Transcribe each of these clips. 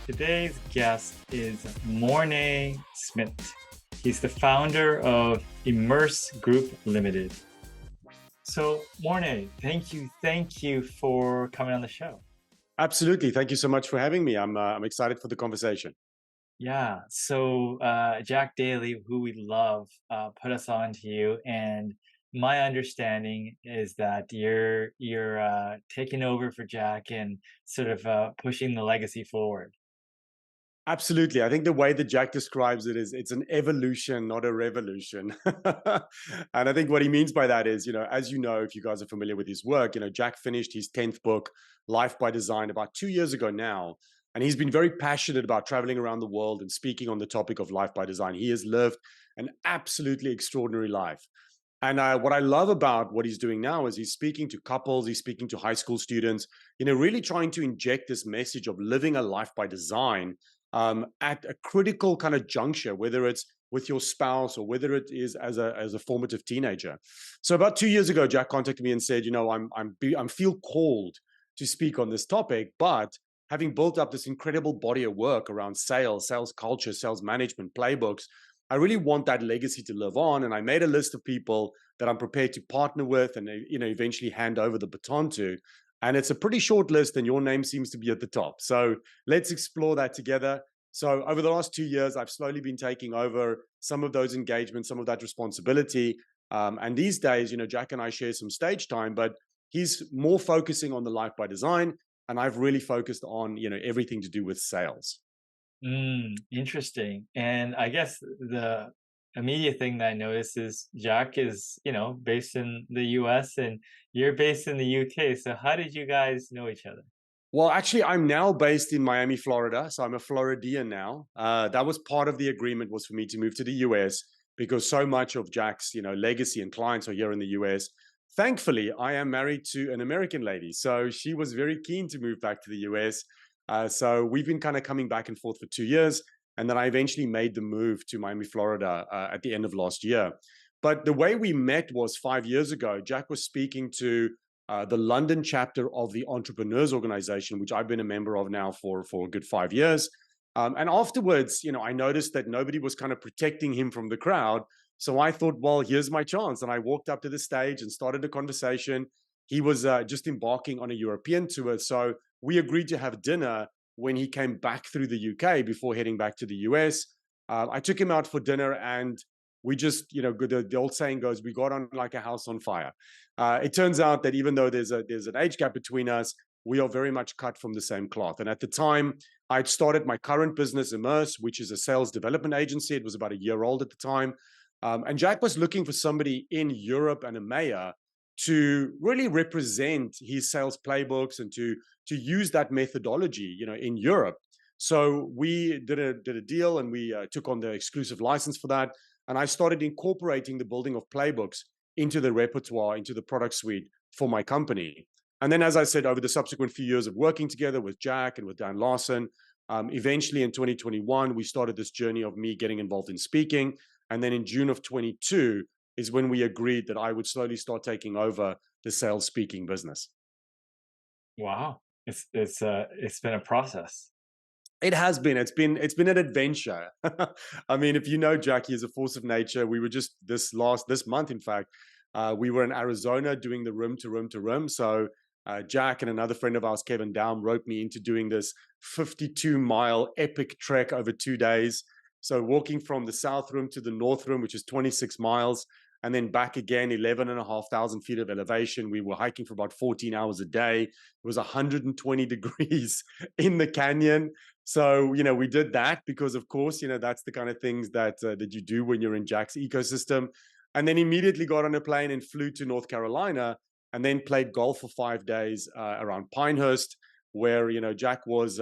Today's guest is Morne Smit. He's the founder of Emerse Group Limited. So, Morne, thank you for coming on the show. Absolutely. Thank you so much for having me. I'm excited for the conversation. Yeah, so Jack Daly, who we love, put us on to you, and my understanding is that you're taking over for Jack and sort of pushing the legacy forward. Absolutely. I think the way that Jack describes it is it's an evolution, not a revolution. And I think what he means by that is, as you know, if you guys are familiar with his work, Jack finished his 10th book, Life by Design, about 2 years ago now. And he's been very passionate about traveling around the world and speaking on the topic of life by design. He has lived an absolutely extraordinary life. And what I love about what he's doing now is he's speaking to couples, he's speaking to high school students, really trying to inject this message of living a life by design at a critical kind of juncture, whether it's with your spouse or whether it is as a formative teenager. So about 2 years ago, Jack contacted me and said, I'm feel called to speak on this topic, but having built up this incredible body of work around sales, sales culture, sales management, playbooks, I really want that legacy to live on. And I made a list of people that I'm prepared to partner with and eventually hand over the baton to. And it's a pretty short list, and your name seems to be at the top. So let's explore that together. So over the last 2 years, I've slowly been taking over some of those engagements, some of that responsibility. And these days, Jack and I share some stage time, but he's more focusing on the life by design. And I've really focused on, everything to do with sales. Interesting. And I guess the immediate thing that I noticed is Jack is, based in the US and you're based in the UK. So how did you guys know each other? Well, actually, I'm now based in Miami, Florida. So I'm a Floridian now. That was part of the agreement, was for me to move to the US because so much of Jack's, legacy and clients are here in the US. Thankfully, I am married to an American lady. So she was very keen to move back to the US. So we've been kind of coming back and forth for 2 years. And then I eventually made the move to Miami, Florida at the end of last year. But the way we met was 5 years ago. Jack was speaking to the London chapter of the Entrepreneurs Organization, which I've been a member of now for a good 5 years. And afterwards, I noticed that nobody was kind of protecting him from the crowd. So I thought, well, here's my chance. And I walked up to the stage and started a conversation. He was just embarking on a European tour. So we agreed to have dinner when he came back through the UK before heading back to the US. I took him out for dinner and we just, the old saying goes, we got on like a house on fire. It turns out that even though there's an age gap between us, we are very much cut from the same cloth. And at the time, I'd started my current business, Emerse, which is a sales development agency. It was about a year old at the time. And Jack was looking for somebody in Europe and EMEA to really represent his sales playbooks and to use that methodology, in Europe. So we did a deal and we took on the exclusive license for that. And I started incorporating the building of playbooks into the repertoire, into the product suite for my company. And then, as I said, over the subsequent few years of working together with Jack and with Dan Larson, eventually in 2021, we started this journey of me getting involved in speaking. And then in June of 22 is when we agreed that I would slowly start taking over the sales speaking business. Wow. It's been a process. It has been. It's been an adventure. I mean, if you know Jackie is a force of nature. We were just this month, in fact, we were in Arizona doing the rim to rim to rim. So Jack and another friend of ours, Kevin Down, roped me into doing this 52-mile epic trek over 2 days. So walking from the south rim to the north rim, which is 26 miles, and then back again, 11,500 feet of elevation. We were hiking for about 14 hours a day. It was 120 degrees in the canyon. So, we did that because, of course, that's the kind of things that you do when you're in Jack's ecosystem. And then immediately got on a plane and flew to North Carolina and then played golf for 5 days around Pinehurst, where, Jack was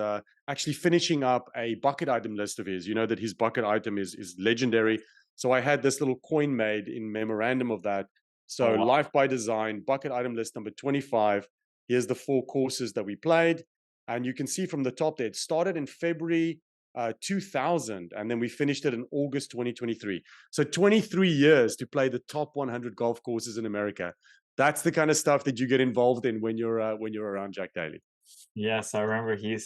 actually finishing up a bucket item list of his. You know that his bucket item is legendary. So I had this little coin made in memorandum of that. Oh, So wow. Life by Design, bucket item list number 25. Here's the 4 courses that we played. And you can see from the top there, it started in February 2000, and then we finished it in August 2023. So 23 years to play the top 100 golf courses in America. That's the kind of stuff that you get involved in when you're around Jack Daly. Yes, I remember he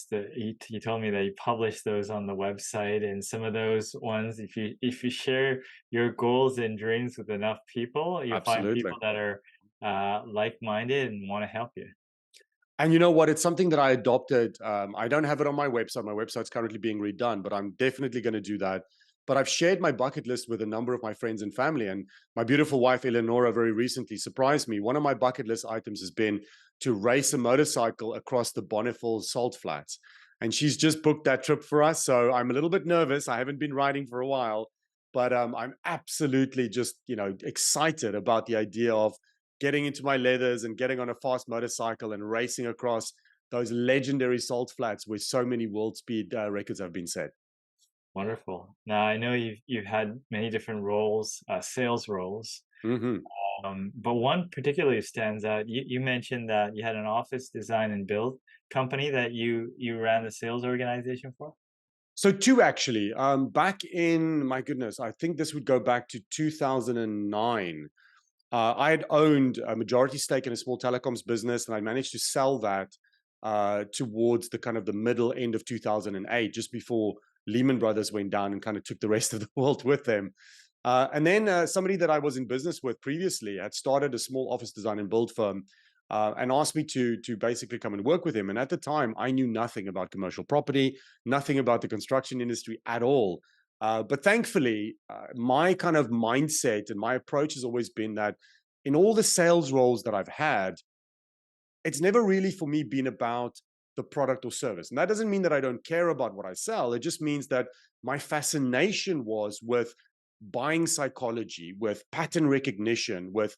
told me that he published those on the website, and some of those ones, if you share your goals and dreams with enough people, you'll find Absolutely. people that are like-minded and want to help you. And you know what? It's something that I adopted. I don't have it on my website. My website's currently being redone, but I'm definitely going to do that. But I've shared my bucket list with a number of my friends and family. And my beautiful wife, Eleonora, very recently surprised me. One of my bucket list items has been to race a motorcycle across the Bonneville salt flats. And she's just booked that trip for us. So I'm a little bit nervous. I haven't been riding for a while, but I'm absolutely just, excited about the idea of getting into my leathers and getting on a fast motorcycle and racing across those legendary salt flats where so many world speed records have been set. Wonderful. Now I know you've had many different roles, sales roles, Hmm. but one particularly stands out. You mentioned that you had an office design and build company that you ran the sales organization for. So two actually. Back in my goodness, I think this would go back to 2009. I had owned a majority stake in a small telecoms business, and I managed to sell that towards the kind of the middle end of 2008, just before Lehman Brothers went down and kind of took the rest of the world with them. And then somebody that I was in business with previously had started a small office design and build firm, and asked me to basically come and work with him. And at the time, I knew nothing about commercial property, nothing about the construction industry at all. But thankfully, my kind of mindset and my approach has always been that in all the sales roles that I've had, it's never really for me been about the product or service. And that doesn't mean that I don't care about what I sell. It just means that my fascination was with buying psychology, with pattern recognition, with,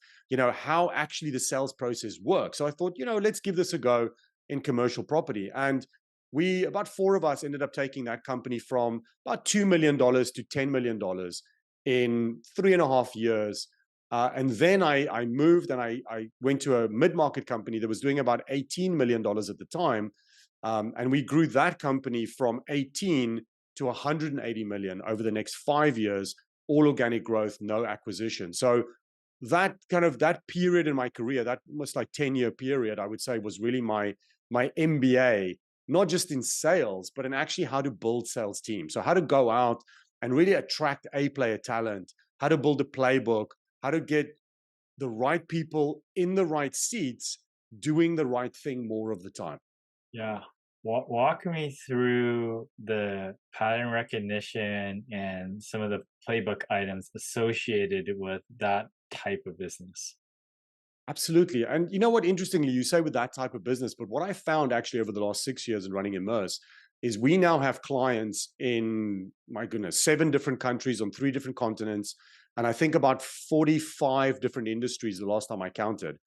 how actually the sales process works. So I thought, let's give this a go in commercial property. And about four of us ended up taking that company from about $2 million to $10 million in 3.5 years. And then I moved and I went to a mid-market company that was doing about $18 million at the time. And we grew that company from 18 to 180 million over the next 5 years, all organic growth, no acquisition. So that period in my career, that almost like 10-year period, I would say was really my MBA, not just in sales, but in actually how to build sales teams. So how to go out and really attract A-player talent, how to build a playbook, how to get the right people in the right seats doing the right thing more of the time. Yeah. Walk me through the pattern recognition and some of the playbook items associated with that type of business. Absolutely. And you know what? Interestingly, you say with that type of business, but what I found actually over the last 6 years in running Emerse is we now have clients in, my goodness, 7 different countries on 3 different continents. And I think about 45 different industries the last time I counted.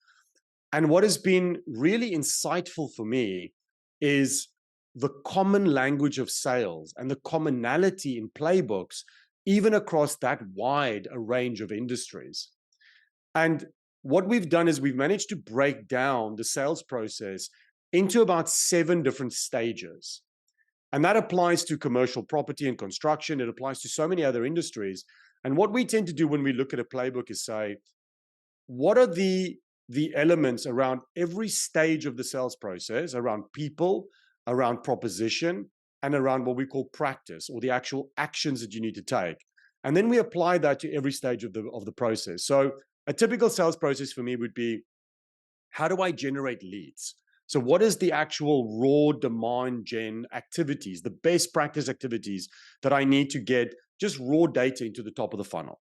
And what has been really insightful for me is the common language of sales and the commonality in playbooks, even across that wide a range of industries. And what we've done is we've managed to break down the sales process into about 7 different stages. And that applies to commercial property and construction. It applies to so many other industries. And what we tend to do when we look at a playbook is say, what are the elements around every stage of the sales process, around people, around proposition, and around what we call practice or the actual actions that you need to take. And then we apply that to every stage of the process. So a typical sales process for me would be, how do I generate leads? So what is the actual raw demand gen activities, the best practice activities that I need to get just raw data into the top of the funnel?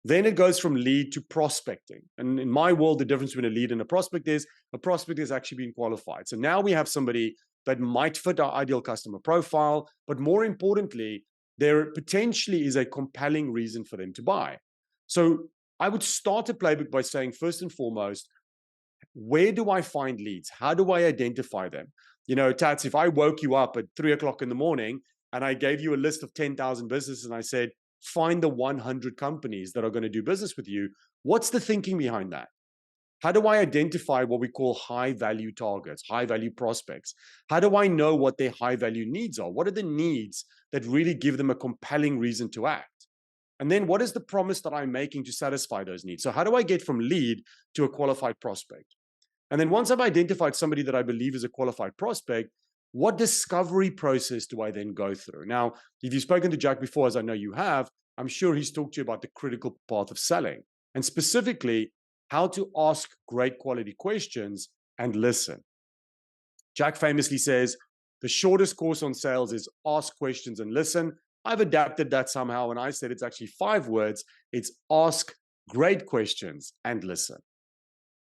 Then it goes from lead to prospecting. And in my world, the difference between a lead and a prospect is actually being qualified. So now we have somebody that might fit our ideal customer profile, but more importantly, there potentially is a compelling reason for them to buy. So I would start a playbook by saying, first and foremost, where do I find leads? How do I identify them? Tats, if I woke you up at 3 o'clock in the morning and I gave you a list of 10,000 businesses and I said, find the 100 companies that are going to do business with you, what's the thinking behind that? How do I identify what we call high value targets, high value prospects? How do I know what their high value needs are? What are the needs that really give them a compelling reason to act? And then what is the promise that I'm making to satisfy those needs? So how do I get from lead to a qualified prospect? And then once I've identified somebody that I believe is a qualified prospect, what discovery process do I then go through? Now, if you've spoken to Jack before, as I know you have, I'm sure he's talked to you about the critical path of selling, and specifically how to ask great quality questions and listen. Jack famously says, the shortest course on sales is ask questions and listen. I've adapted that somehow, and I said it's actually 5 words. It's ask great questions and listen.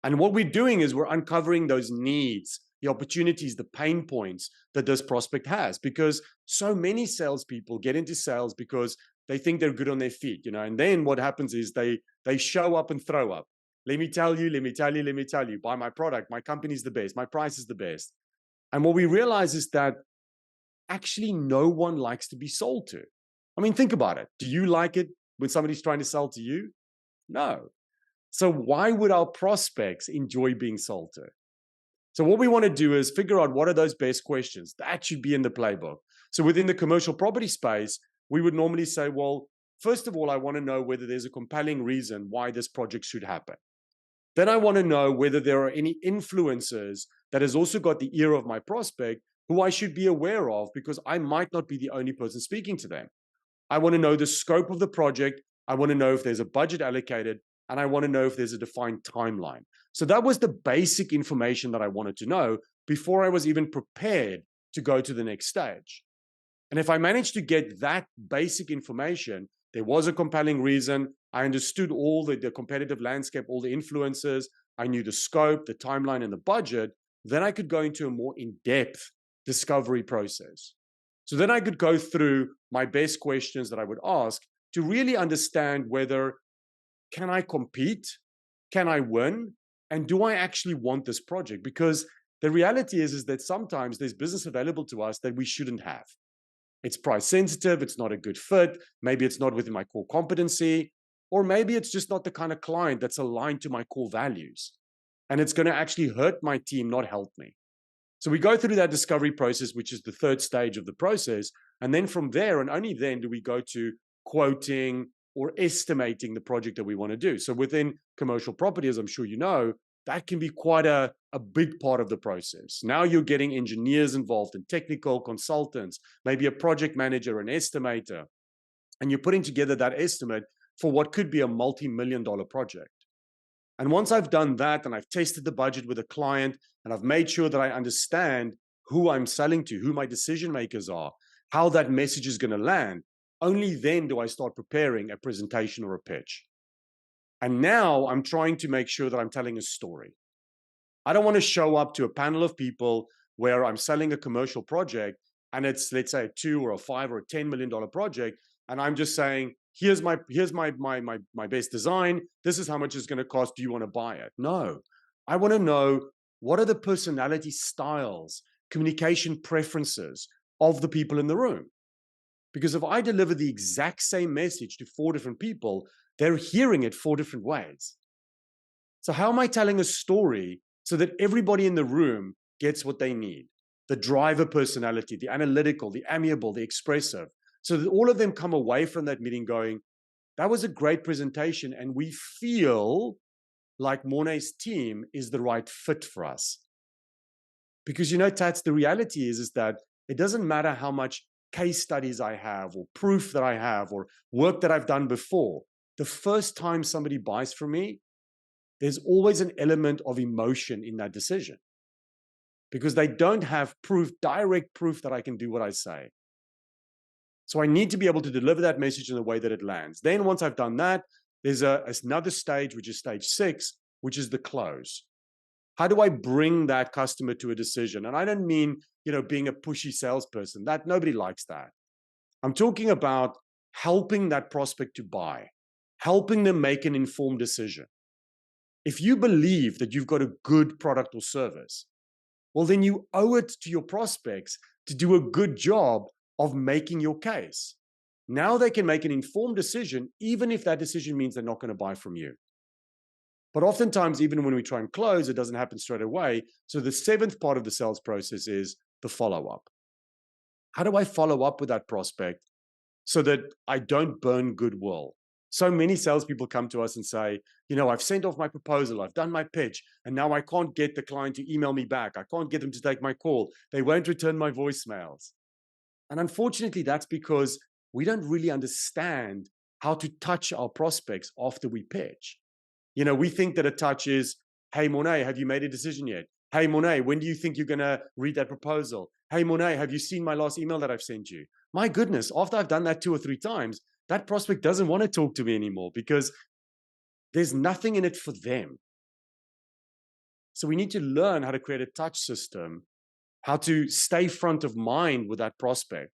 And what we're doing is we're uncovering those needs, the opportunities, the pain points that this prospect has, because so many salespeople get into sales because they think they're good on their feet, and then what happens is they show up and throw up. Let me tell you, let me tell you, let me tell you, buy my product, my company's the best, my price is the best. And what we realize is that actually no one likes to be sold to. I mean, think about it. Do you like it when somebody's trying to sell to you? No. So why would our prospects enjoy being sold to? So what we want to do is figure out what are those best questions. That should be in the playbook. So within the commercial property space, we would normally say, well, first of all, I want to know whether there's a compelling reason why this project should happen. Then I want to know whether there are any influencers that has also got the ear of my prospect who I should be aware of, because I might not be the only person speaking to them. I want to know the scope of the project. I want to know if there's a budget allocated, and I want to know if there's a defined timeline. So that was the basic information that I wanted to know before I was even prepared to go to the next stage. And if I managed to get that basic information, there was a compelling reason, I understood all the competitive landscape, all the influences, I knew the scope, the timeline, and the budget, then I could go into a more in-depth discovery process. So then I could go through my best questions that I would ask to really understand whether, can I compete? Can I win? And do I actually want this project? Because the reality is that sometimes there's business available to us that we shouldn't have. It's price sensitive, it's not a good fit, maybe it's not within my core competency, or maybe it's just not the kind of client that's aligned to my core values. And it's going to actually hurt my team, not help me. So we go through that discovery process, which is the third stage of the process. And then from there, and only then, do we go to quoting or estimating the project that we want to do. So within commercial property, as I'm sure you know, that can be quite a big part of the process. Now you're getting engineers involved and technical consultants, maybe a project manager, an estimator, and you're putting together that estimate for what could be a multi-million-dollar project. And once I've done that and I've tested the budget with a client and I've made sure that I understand who I'm selling to, who my decision makers are, how that message is going to land, only then do I start preparing a presentation or a pitch. And now I'm trying to make sure that I'm telling a story. I don't want to show up to a panel of people where I'm selling a commercial project and it's, let's say, a 2 or a 5 or a $10 million project. And I'm just saying, here's my best design. This is how much it's going to cost. Do you want to buy it? No. I want to know, what are the personality styles, communication preferences of the people in the room? Because if I deliver the exact same message to 4 different people, they're hearing it 4 different ways. So how am I telling a story so that everybody in the room gets what they need? The driver personality, the analytical, the amiable, the expressive, so that all of them come away from that meeting going, that was a great presentation, and we feel like Morné's team is the right fit for us. Because Tats, the reality is that it doesn't matter how much case studies I have or proof that I have or work that I've done before. The first time somebody buys from me, there's always an element of emotion in that decision because they don't have proof, direct proof that I can do what I say. So I need to be able to deliver that message in a way that it lands. Then once I've done that, there's another stage, which is stage 6, which is the close. How do I bring that customer to a decision? And I don't mean, being a pushy salesperson. That nobody likes that. I'm talking about helping that prospect to buy, helping them make an informed decision. If you believe that you've got a good product or service, well, then you owe it to your prospects to do a good job of making your case. Now they can make an informed decision, even if that decision means they're not going to buy from you. But oftentimes, even when we try and close, it doesn't happen straight away. So the 7th part of the sales process is the follow-up. How do I follow up with that prospect so that I don't burn goodwill? So many salespeople come to us and say, I've sent off my proposal, I've done my pitch, and now I can't get the client to email me back. I can't get them to take my call. They won't return my voicemails. And unfortunately, that's because we don't really understand how to touch our prospects after we pitch. We think that a touch is, hey, Morné, have you made a decision yet? Hey, Morné, when do you think you're going to read that proposal? Hey, Morné, have you seen my last email that I've sent you? My goodness, after I've done that 2 or 3 times, that prospect doesn't want to talk to me anymore because there's nothing in it for them. So we need to learn how to create a touch system, how to stay front of mind with that prospect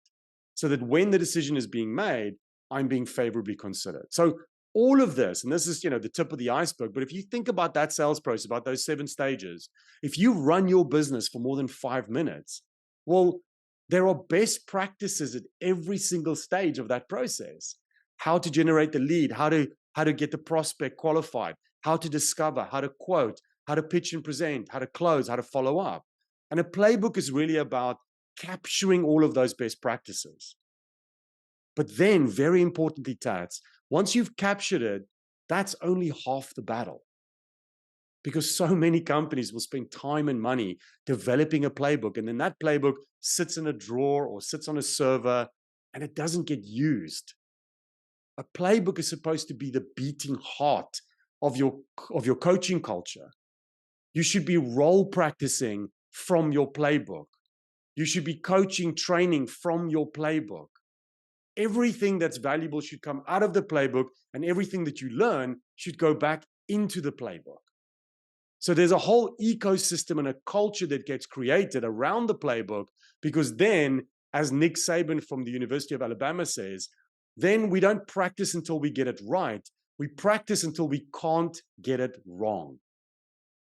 so that when the decision is being made, I'm being favorably considered. So all of this, and this is, the tip of the iceberg, but if you think about that sales process, about those 7 stages, if you run your business for more than 5 minutes, well, there are best practices at every single stage of that process. How to generate the lead, how to get the prospect qualified, how to discover, how to quote, how to pitch and present, how to close, how to follow up. And a playbook is really about capturing all of those best practices. But then, very importantly, Tats, once you've captured it, that's only half the battle. Because so many companies will spend time and money developing a playbook, and then that playbook sits in a drawer or sits on a server, and it doesn't get used. A playbook is supposed to be the beating heart of your coaching culture. You should be role practicing from your playbook. You should be coaching, training from your playbook. Everything that's valuable should come out of the playbook, and everything that you learn should go back into the playbook. So there's a whole ecosystem and a culture that gets created around the playbook, because then, as Nick Saban from the University of Alabama says, then we don't practice until we get it right. We practice until we can't get it wrong.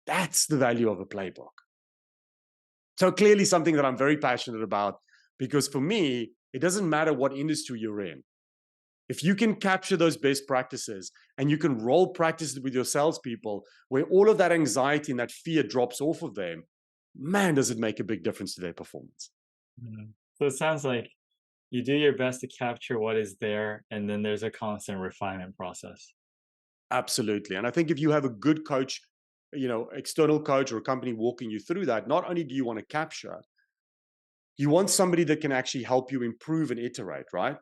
That's the value of a playbook. So clearly something that I'm very passionate about, because for me, it doesn't matter what industry you're in. If you can capture those best practices and you can role practice it with your salespeople, where all of that anxiety and that fear drops off of them, man, does it make a big difference to their performance. Mhm. So it sounds like you do your best to capture what is there, and then there's a constant refinement process. Absolutely. And I think if you have a good coach, external coach or a company walking you through that, not only do you want to capture, you want somebody that can actually help you improve and iterate, right?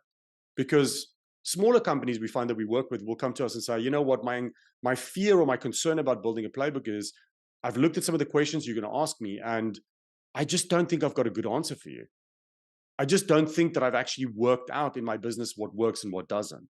Because smaller companies we find that we work with will come to us and say, you know what, my fear or my concern about building a playbook is I've looked at some of the questions you're going to ask me, and I just don't think I've got a good answer for you. I just don't think that I've actually worked out in my business what works and what doesn't.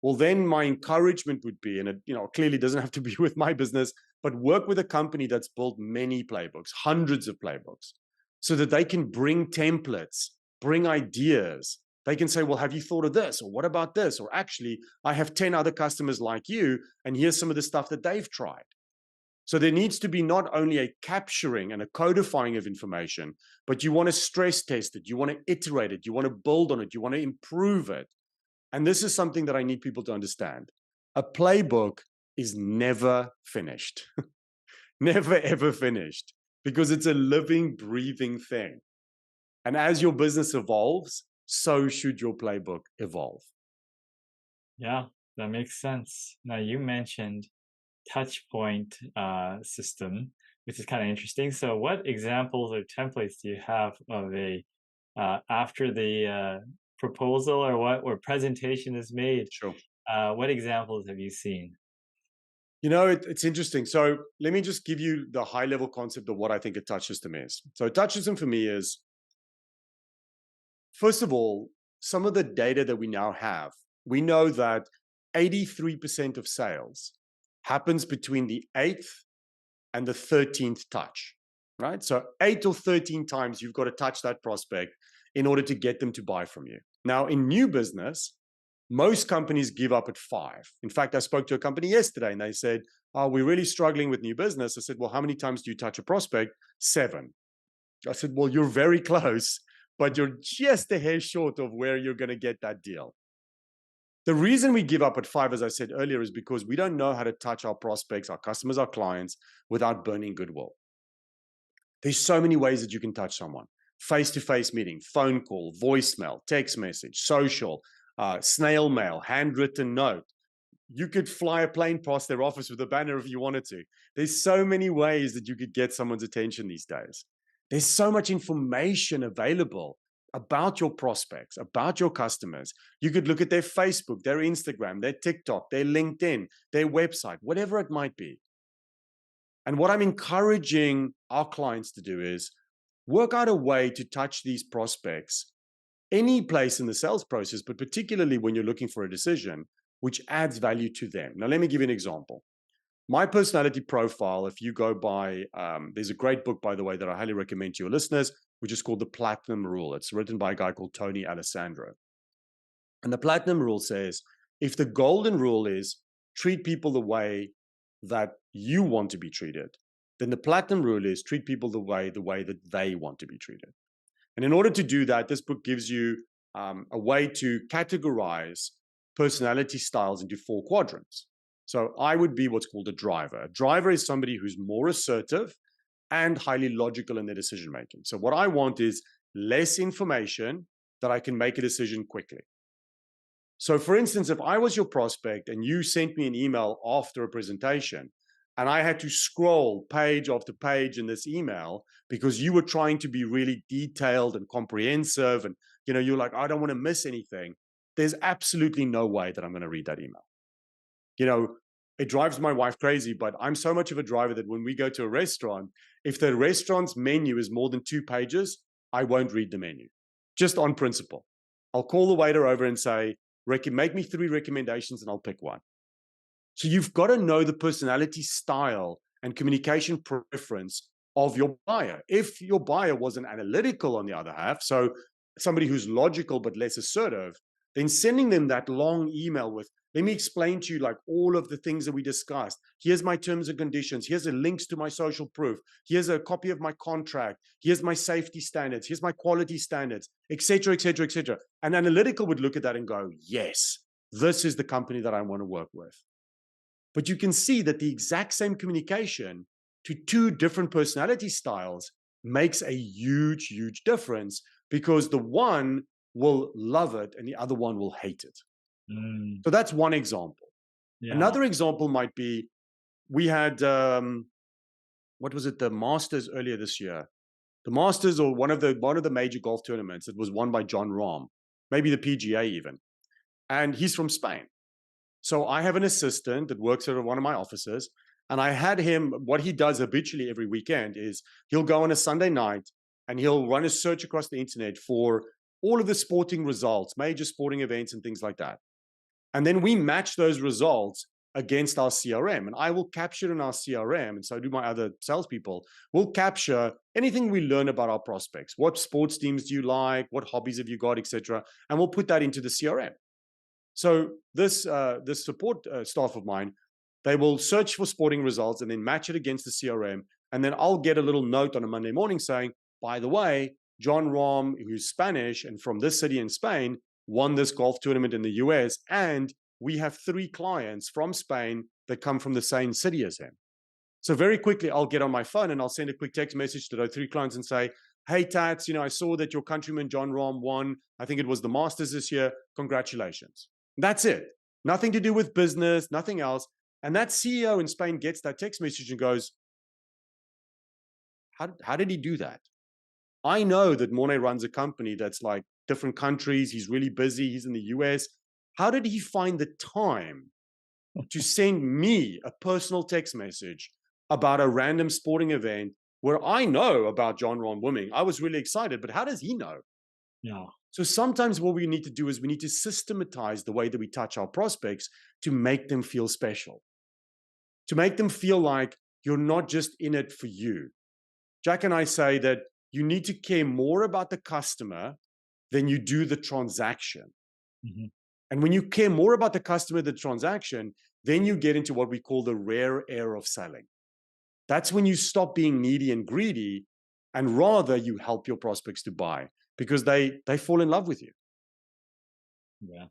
Well, then my encouragement would be, and it clearly doesn't have to be with my business, but work with a company that's built many playbooks, hundreds of playbooks, so that they can bring templates, bring ideas. They can say, well, have you thought of this? Or what about this? Or actually, I have 10 other customers like you, and here's some of the stuff that they've tried. So there needs to be not only a capturing and a codifying of information, but you want to stress test it, you want to iterate it, you want to build on it, you want to improve it. And this is something that I need people to understand. A playbook is never finished. Never, ever finished, because it's a living, breathing thing. And as your business evolves, so should your playbook evolve. Yeah, that makes sense. Now you mentioned touch point system, which is kind of interesting. So what examples or templates do you have of a after the proposal or what or presentation is made? Sure. What examples have you seen? It's interesting. So let me just give you the high level concept of what I think a touch system is. So a touch system for me is, first of all, some of the data that we now have, we know that 83% of sales happens between the 8th and the 13th touch, right? So 8 or 13 times you've got to touch that prospect in order to get them to buy from you. Now, in new business, most companies give up at 5. In fact, I spoke to a company yesterday and they said, oh, we're really struggling with new business. I said, well, how many times do you touch a prospect? 7. I said, well, you're very close, but you're just a hair short of where you're going to get that deal. The reason we give up at 5, as I said earlier, is because we don't know how to touch our prospects, our customers, our clients without burning goodwill. There's so many ways that you can touch someone. Face-to-face meeting, phone call, voicemail, text message, social, snail mail, handwritten note. You could fly a plane past their office with a banner if you wanted to. There's so many ways that you could get someone's attention these days. There's so much information available about your prospects, about your customers. You could look at their Facebook, their Instagram, their TikTok, their LinkedIn, their website, whatever it might be. And what I'm encouraging our clients to do is work out a way to touch these prospects any place in the sales process, but particularly when you're looking for a decision, which adds value to them. Now, let me give you an example. My personality profile, if you go by, there's a great book, by the way, that I highly recommend to your listeners, which is called The Platinum Rule. It's written by a guy called Tony Alessandro. And the Platinum Rule says, if the golden rule is treat people the way that you want to be treated, then the Platinum Rule is treat people the way that they want to be treated. And in order to do that, this book gives you a way to categorize personality styles into 4 quadrants. So I would be what's called a driver. A driver is somebody who's more assertive and highly logical in their decision making. So what I want is less information that I can make a decision quickly. So for instance, if I was your prospect and you sent me an email after a presentation and I had to scroll page after page in this email because you were trying to be really detailed and comprehensive and you're like, I don't want to miss anything, there's absolutely no way that I'm going to read that email. It drives my wife crazy, but I'm so much of a driver that when we go to a restaurant, if the restaurant's menu is more than 2 pages, I won't read the menu, just on principle. I'll call the waiter over and say, make me 3 recommendations and I'll pick one. So you've got to know the personality style and communication preference of your buyer. If your buyer was an analytical on the other half, so somebody who's logical but less assertive, then sending them that long email with, let me explain to you like all of the things that we discussed. Here's my terms and conditions. Here's the links to my social proof. Here's a copy of my contract. Here's my safety standards. Here's my quality standards, et cetera, et cetera, et cetera. An analytical would look at that and go, yes, this is the company that I want to work with. But you can see that the exact same communication to 2 different personality styles makes a huge, huge difference because the one will love it and the other one will hate it. So that's one example. Yeah. Another example might be, we had, what was it, the Masters earlier this year. The Masters, or one of the major golf tournaments, it was won by Jon Rahm, maybe the PGA even. And he's from Spain. So I have an assistant that works at one of my offices, and I had him, what he does habitually every weekend is he'll go on a Sunday night and he'll run a search across the internet for all of the sporting results, major sporting events and things like that. And then we match those results against our CRM. And I will capture in our CRM, and so do my other salespeople, we'll capture anything we learn about our prospects. What sports teams do you like? What hobbies have you got, etc. And we'll put that into the CRM. So this support staff of mine, they will search for sporting results and then match it against the CRM. And then I'll get a little note on a Monday morning saying, by the way, Jon Rahm, who's Spanish and from this city in Spain, won this golf tournament in the US, and we have 3 clients from Spain that come from the same city as him. So very quickly, I'll get on my phone and I'll send a quick text message to those 3 clients and say, hey, Tats, I saw that your countryman Jon Rahm won. I think it was the Masters this year. Congratulations. That's it. Nothing to do with business, nothing else. And that CEO in Spain gets that text message and goes, how did he do that? I know that Morné runs a company that's like different countries. He's really busy. He's in the US. How did he find the time to send me a personal text message about a random sporting event where I know about Jon Rahm winning? I was really excited, but how does he know? Yeah. So sometimes what we need to do is we need to systematize the way that we touch our prospects to make them feel special, to make them feel like you're not just in it for you. Jack and I say that you need to care more about the customer than you do the transaction. Mm-hmm. And when you care more about the customer than the transaction, then you get into what we call the rare air of selling. That's when you stop being needy and greedy, and rather you help your prospects to buy because they fall in love with you. Yeah.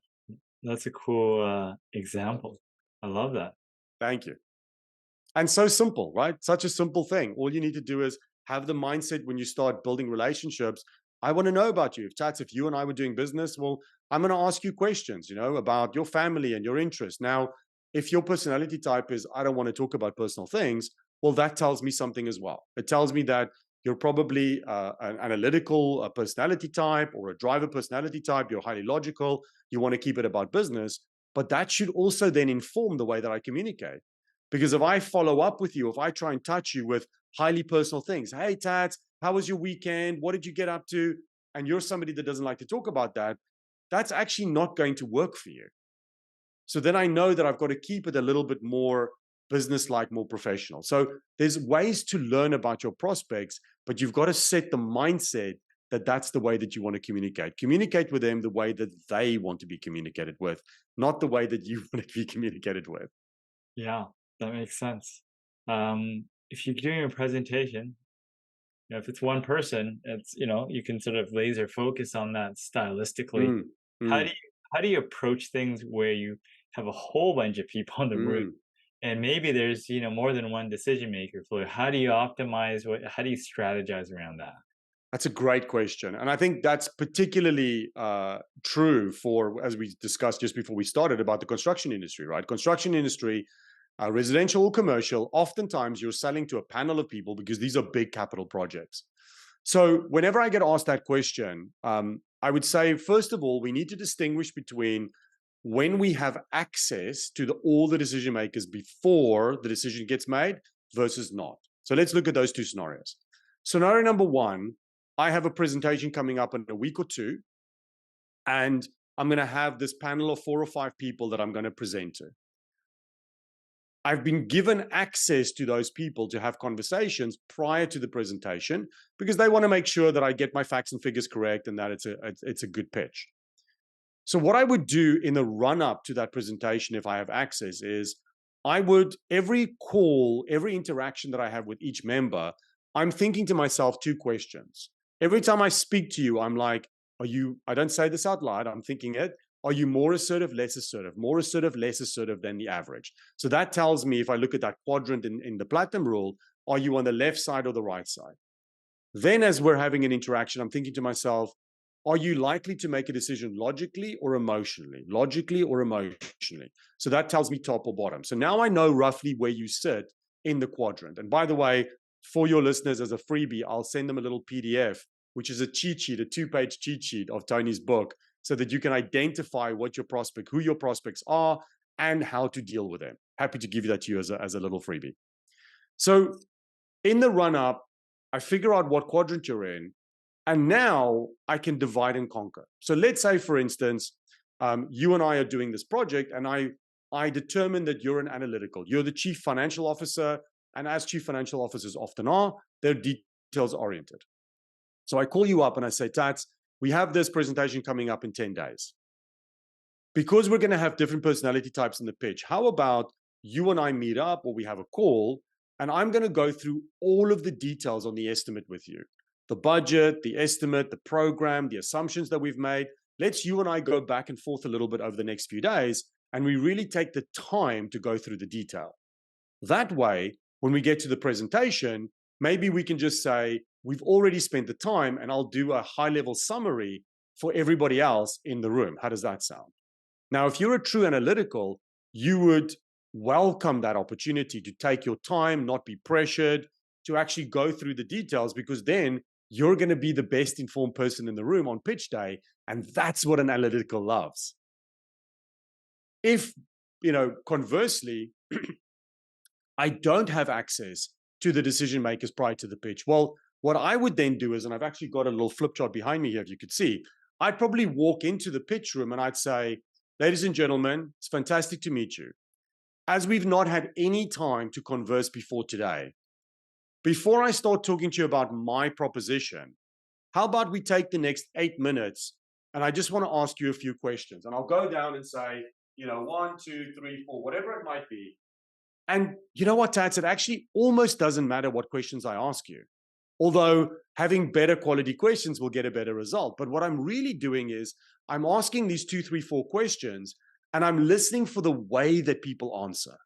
That's a cool example. I love that. Thank you. And so simple, right? Such a simple thing. All you need to do is have the mindset when you start building relationships. I want to know about you. If you and I were doing business, well, I'm going to ask you questions, about your family and your interests. Now, if your personality type is, I don't want to talk about personal things, well, that tells me something as well. It tells me that you're probably an analytical personality type or a driver personality type. You're highly logical. You want to keep it about business. But that should also then inform the way that I communicate. Because if I follow up with you, if I try and touch you with highly personal things, hey, Tats, how was your weekend? What did you get up to? And you're somebody that doesn't like to talk about that, that's actually not going to work for you. So then I know that I've got to keep it a little bit more business-like, more professional. So there's ways to learn about your prospects, but you've got to set the mindset that that's the way that you want to communicate. Communicate with them the way that they want to be communicated with, not the way that you want to be communicated with. Yeah, that makes sense. If you're doing a presentation, if it's one person, it's, you can sort of laser focus on that stylistically. Mm, How do mm, you how do you approach things where you have a whole bunch of people in the room mm. and maybe there's, more than one decision maker fluid? How do you optimize how do you strategize around that? That's a great question. And I think that's particularly true for, as we discussed just before we started, about the construction industry, right? Construction industry, residential or commercial, oftentimes you're selling to a panel of people because these are big capital projects. So whenever I get asked that question, I would say, first of all, we need to distinguish between when we have access to all the decision makers before the decision gets made versus not. So let's look at those two scenarios. Scenario number one, I have a presentation coming up in a week or two, and I'm going to have this panel of 4 or 5 people that I'm going to present to. I've been given access to those people to have conversations prior to the presentation because they want to make sure that I get my facts and figures correct and that it's a good pitch. So what I would do in the run up to that presentation, if I have access, is I would, every call, every interaction that I have with each member, I'm thinking to myself 2 questions. Every time I speak to you, I'm like, I don't say this out loud, I'm thinking it. Are you more assertive, less assertive, more assertive, less assertive than the average? So that tells me, if I look at that quadrant in the platinum rule, are you on the left side or the right side? Then as we're having an interaction, I'm thinking to myself, are you likely to make a decision logically or emotionally? Logically or emotionally? So that tells me top or bottom. So now I know roughly where you sit in the quadrant. And by the way, for your listeners, as a freebie, I'll send them a little PDF, which is a cheat sheet, a 2-page cheat sheet of Tony's book, so that you can identify what your prospect, who your prospects are, and how to deal with them. Happy to give that to you as a little freebie. So in the run up, I figure out what quadrant you're in, and now I can divide and conquer. So let's say, for instance, you and I are doing this project, and I determine that you're an analytical. You're the chief financial officer, and as chief financial officers often are, they're details oriented. So I call you up and I say, Tats, we have this presentation coming up in 10 days. Because we're going to have different personality types in the pitch, how about you and I meet up, or we have a call, and I'm going to go through all of the details on the estimate with you. The budget, the estimate, the program, the assumptions that we've made. Let's you and I go back and forth a little bit over the next few days, and we really take the time to go through the detail. That way, when we get to the presentation, maybe we can just say, we've already spent the time, and I'll do a high-level summary for everybody else in the room. How does that sound? Now, if you're a true analytical, you would welcome that opportunity to take your time, not be pressured, to actually go through the details, because then you're going to be the best informed person in the room on pitch day, and that's what an analytical loves. If, conversely, I don't have access to the decision makers prior to the pitch, well, what I would then do is, and I've actually got a little flip chart behind me here, if you could see, I'd probably walk into the pitch room and I'd say, ladies and gentlemen, it's fantastic to meet you. As we've not had any time to converse before today, before I start talking to you about my proposition, how about we take the next 8 minutes and I just want to ask you a few questions. And I'll go down and say, 1, 2, 3, 4, whatever it might be. And you know what, Tats? It actually almost doesn't matter what questions I ask you. Although having better quality questions will get a better result. But what I'm really doing is I'm asking these 2, 3, 4 questions, and I'm listening for the way that people answer.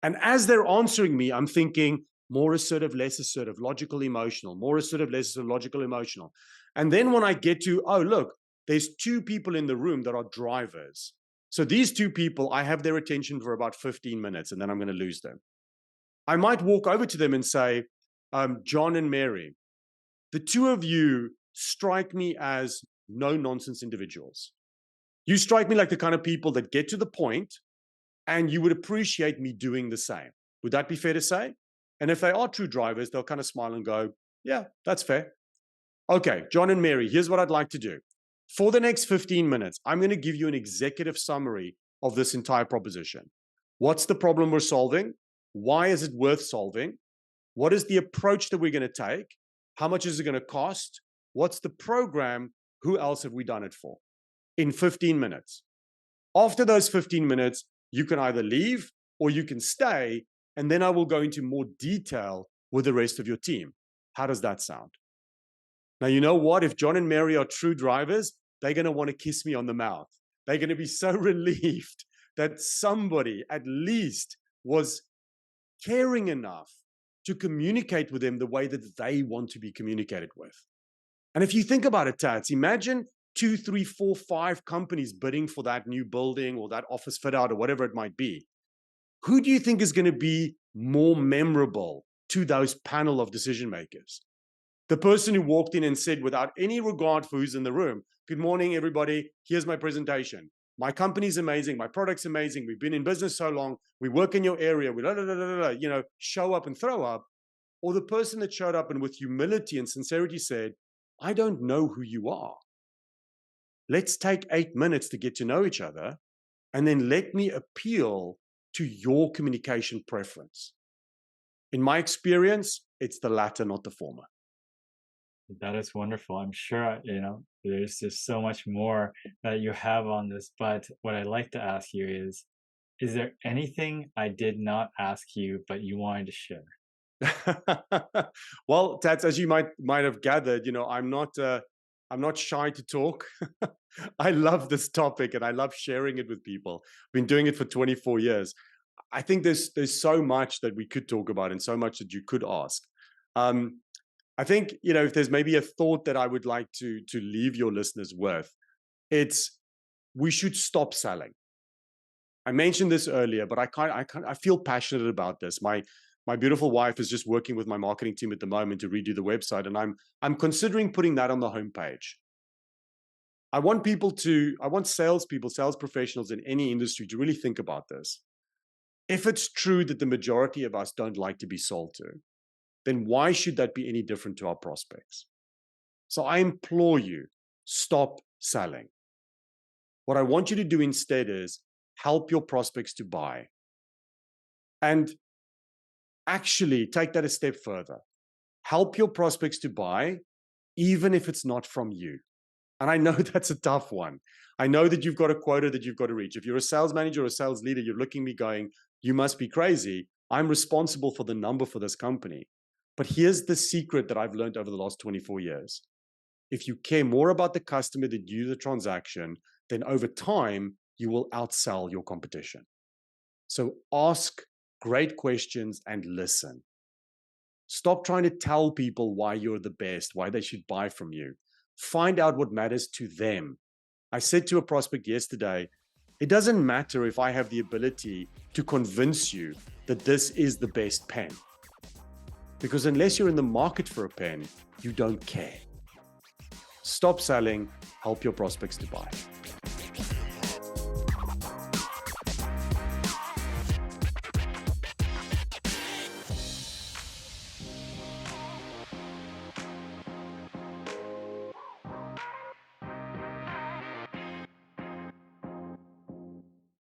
And as they're answering me, I'm thinking more assertive, less assertive, logical, emotional, more assertive, less assertive, logical, emotional. And then when I get to, oh, look, there's 2 people in the room that are drivers. So these two people, I have their attention for about 15 minutes and then I'm going to lose them. I might walk over to them and say, John and Mary, the two of you strike me as no nonsense individuals. You strike me like the kind of people that get to the point, and you would appreciate me doing the same. Would that be fair to say? And if they are true drivers, they'll kind of smile and go, yeah, that's fair. Okay, John and Mary, here's what I'd like to do. For the next 15 minutes, I'm going to give you an executive summary of this entire proposition. What's the problem we're solving? Why is it worth solving? What is the approach that we're going to take? How much is it going to cost? What's the program? Who else have we done it for? In 15 minutes. After those 15 minutes, you can either leave or you can stay, and then I will go into more detail with the rest of your team. How does that sound? Now, you know what? If John and Mary are true drivers, they're going to want to kiss me on the mouth. They're going to be so relieved that somebody at least was caring enough to communicate with them the way that they want to be communicated with. And if you think about it, Tats, imagine 2, 3, 4, 5 companies bidding for that new building or that office fit out or whatever it might be. Who do you think is going to be more memorable to those panel of decision makers? The person who walked in and said, without any regard for who's in the room, good morning, everybody. Here's my presentation. My company's amazing. My product's amazing. We've been in business so long. We work in your area. We show up and throw up. Or the person that showed up and with humility and sincerity said, I don't know who you are. Let's take 8 minutes to get to know each other, and then let me appeal to your communication preference. In my experience, it's the latter, not the former. That is wonderful. I'm sure, there's just so much more that you have on this, but what I'd like to ask you is there anything I did not ask you, but you wanted to share? Well, Tats, as you might have gathered, I'm not shy to talk. I love this topic and I love sharing it with people. I've been doing it for 24 years. I think there's so much that we could talk about and so much that you could ask. I think, if there's maybe a thought that I would like to leave your listeners with, it's we should stop selling. I mentioned this earlier, but I feel passionate about this. My beautiful wife is just working with my marketing team at the moment to redo the website, and I'm considering putting that on the homepage. I want salespeople, sales professionals in any industry to really think about this. If it's true that the majority of us don't like to be sold to, then why should that be any different to our prospects? So I implore you, stop selling. What I want you to do instead is help your prospects to buy. And actually take that a step further. Help your prospects to buy, even if it's not from you. And I know that's a tough one. I know that you've got a quota that you've got to reach. If you're a sales manager or a sales leader, you're looking at me going, you must be crazy. I'm responsible for the number for this company. But here's the secret that I've learned over the last 24 years. If you care more about the customer than you do the transaction, then over time, you will outsell your competition. So ask great questions and listen. Stop trying to tell people why you're the best, why they should buy from you. Find out what matters to them. I said to a prospect yesterday, it doesn't matter if I have the ability to convince you that this is the best pen. Because unless you're in the market for a pen, you don't care. Stop selling, help your prospects to buy.